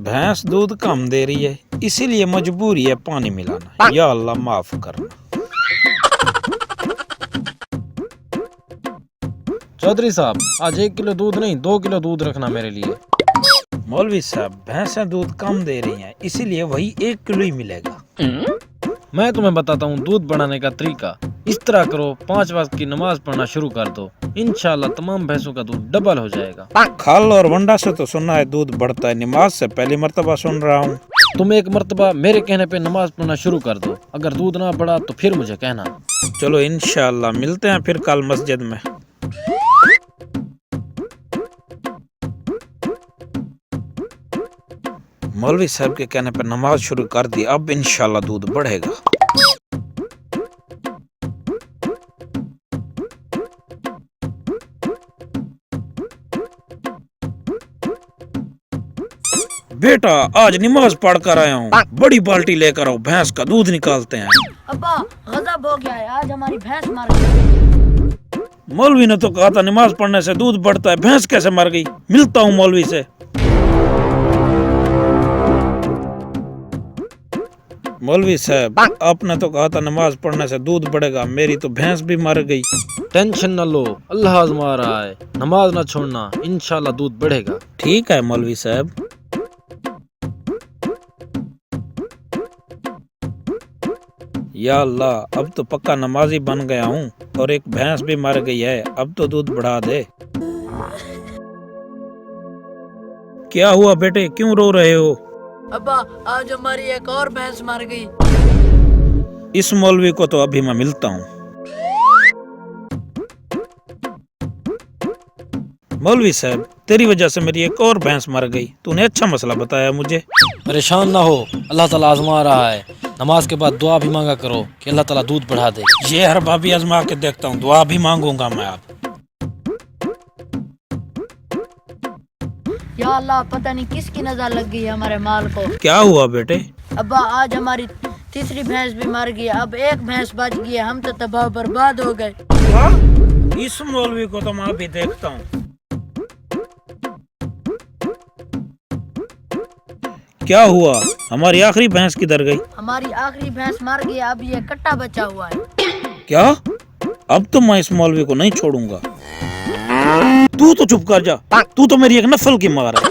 भैंस दूध कम दे रही है, इसीलिए मजबूरी है पानी मिलाना। या अल्लाह माफ करना। चौधरी साहब, आज 1 किलो दूध नहीं 2 किलो दूध रखना मेरे लिए। मौलवी साहब, भैंसें दूध कम दे रही हैं, इसीलिए वही 1 किलो ही मिलेगा। मैं तुम्हें बताता हूँ दूध बढ़ाने का तरीका। इस तरह करो, 5 वक्त की नमाज पढ़ना शुरू कर दो, इंशाल्लाह तमाम भैंसों का दूध डबल हो जाएगा। खाल और वंडा से तो सुना है दूध बढ़ता है, नमाज से पहली मर्तबा सुन रहा हूँ। तुम एक मर्तबा मेरे कहने पे नमाज पढ़ना शुरू कर दो, अगर दूध ना बढ़ा तो फिर मुझे कहना। चलो इंशाल्लाह मिलते हैं फिर कल मस्जिद में। मौलवी साहब के कहने पर नमाज शुरू कर दी, अब इंशाल्लाह दूध बढ़ेगा। बेटा, आज नमाज पढ़ कर आया हूँ, बड़ी बाल्टी लेकर आओ, भैंस का दूध निकालते हैं। अब्बा, गजब हो गया है, आज हमारी भैंस मर गई। मौलवी ने तो कहा था नमाज पढ़ने से दूध बढ़ता है, भैंस कैसे मर गई? मिलता हूँ मौलवी से। मौलवी साहब, आपने तो कहा था नमाज पढ़ने से दूध बढ़ेगा, मेरी तो भैंस भी मर गई। टेंशन न लो, अल्लाह आजमा रहा है, नमाज ना छोड़ना, इंशाल्लाह दूध बढ़ेगा। ठीक है मौलवी साहब। या अल्लाह, अब तो पक्का नमाजी बन गया हूँ और एक भैंस भी मर गई है, अब तो दूध बढ़ा दे। क्या हुआ बेटे, क्यों रो रहे हो? अब्बा, आज हमारी एक और भैंस मर गई। इस मौलवी को तो अभी मैं मिलता हूँ। मौलवी साहब, तेरी वजह से मेरी एक और भैंस मर गई, तूने अच्छा मसला बताया मुझे। परेशान ना हो, अल्लाह ताला आजमा रहा है, नमाज के बाद दुआ भी मांगा करो कि अल्लाह ताला दूध बढ़ा दे। ये हर भाभी आजमा के देखता हूँ, दुआ भी मांगूंगा मैं आप। या अल्लाह, पता नहीं किसकी नजर लग गई है हमारे माल को। क्या हुआ बेटे? अब्बा, आज हमारी तीसरी भैंस भी मर गई, अब एक भैंस बच गई है, हम तो तबाह बर्बाद हो गए। इस मौलवी को तो मैं अभी देखता हूँ। क्या हुआ, हमारी आखिरी भैंस किधर गई? हमारी आखिरी भैंस मर गई, अब ये कट्टा बचा हुआ है। क्या? अब तो मैं इस मौलवी को नहीं छोड़ूंगा। तू तो चुप कर जा, तू तो मेरी एक नफल की मार है।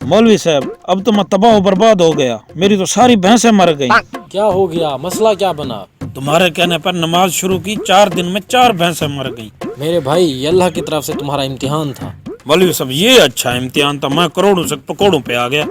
मौलवी साहब, अब तो मैं तबाह बर्बाद हो गया, मेरी तो सारी भैंसें मर गई। क्या हो गया, मसला क्या बना? तुम्हारे कहने पर नमाज शुरू की, 4 दिन में 4 भैंसें मर गई। मेरे भाई, ये अल्लाह की तरफ से तुम्हारा इम्तिहान था। मौलवी साहब, ये अच्छा इम्तिहान था, मैं करोड़ों से पकौड़ों पे आ गया।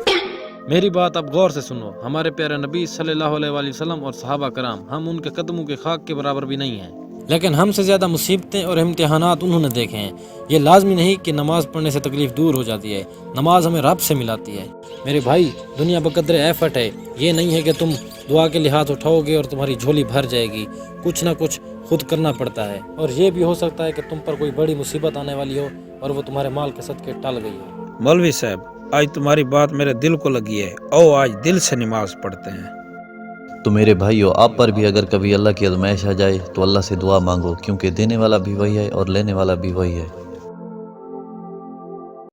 मेरी बात अब गौर से सुनो, हमारे प्यारे नबी सल्लल्लाहु अलैहि वसल्लम और सहाबा कराम, हम उनके कदमों के खाक के बराबर भी नहीं हैं, लेकिन हमसे ज़्यादा मुसीबतें और इम्तिहानात उन्होंने देखे हैं। ये लाजमी नहीं कि नमाज पढ़ने से तकलीफ दूर हो जाती है, नमाज हमें रब से मिलाती है। मेरे भाई, दुनिया बकदर एफर्ट है, ये नहीं है कि तुम दुआ के लिए हाथ उठाओगे और तुम्हारी झोली भर जाएगी। कुछ ना कुछ खुद करना पड़ता है, और ये भी हो सकता है कि तुम पर कोई बड़ी मुसीबत आने वाली हो और वो तुम्हारे माल के सदके टल गई हो। मौलवी साहब, आज तुम्हारी बात मेरे दिल को लगी है, आओ आज दिल से नमाज पढ़ते हैं। तो मेरे भाइयों, आप पर भी अगर कभी अल्लाह की आज़माइश आ जाए तो अल्लाह से दुआ मांगो, क्योंकि देने वाला भी वही है और लेने वाला भी वही है।